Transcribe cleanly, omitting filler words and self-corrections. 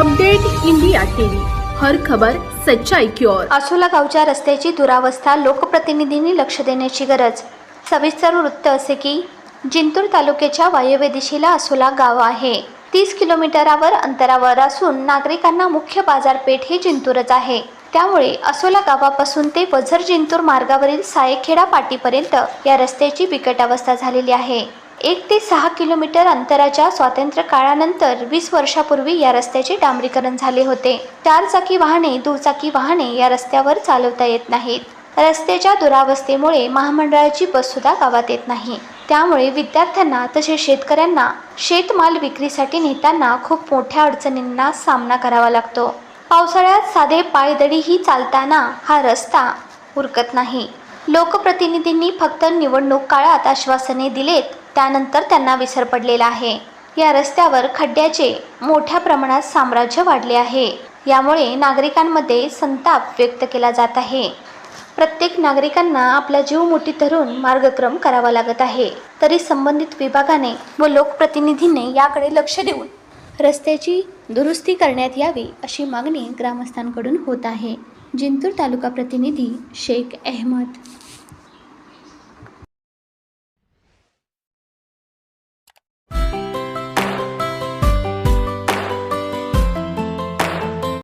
Update India TV, हर खबर सच्चाई की ओर। आसोला गावच्या रस्त्याची दुरावस्था लोकप्रतिनिधींनी लक्ष देण्याची गरज। सविस्तर वृत्त असे की जिंतूर तालुक्याच्या वायव्य दिशेला आसोला गाव आहे। 30 किलोमीटरावर अंतरावर असून नागरिकांना मुख्य बाजारपेठ ही जिंतूरच आहे। त्यामुळे आसोला गावापासून ते वझर जिंतूर मार्गावरील सायखेडा पाटीपर्यंत या रस्त्याची बिकट अवस्था झालेली आहे। 1 ते 6 किलोमीटर अंतराच्या स्वातंत्र्य काळानंतर 20 वर्षापूर्वी या रस्त्याचे डांबरीकरण झाले होते। 4 चाकी वाहने, दुचाकी वाहने या रस्त्यावर चालवता येत नाहीत। रस्त्याच्या दुरावस्थेमुळे महामंडळाची बस सुद्धा गावात येत नाही। त्यामुळे विद्यार्थ्यांना तसेच शेतकऱ्यांना शेतमाल विक्रीसाठी नेताना खूप मोठ्या अडचणींना सामना करावा लागतो। पावसाळ्यात साधे पायदळीही चालताना हा रस्ता उरकत नाही। लोकप्रतिनिधींनी फक्त निवडणूक काळात आश्वासने दिलेत, त्यानंतर त्यांना विसर पडलेला आहे। या रस्त्यावर खड्ड्याचे मोठ्या प्रमाणात साम्राज्य वाढले आहे। यामुळे नागरिकांमध्ये संताप व्यक्त केला जात आहे। प्रत्येक नागरिकांना आपला जीव मुठीत धरून मार्गक्रम करावा लागत आहे। तरी संबंधित विभागाने व लोकप्रतिनिधींनी याकडे लक्ष देऊन रस्त्याची दुरुस्ती करण्यात यावी अशी मागणी ग्रामस्थांकडून होत आहे। जिंतूर तालुका प्रतिनिधी शेख अहमद।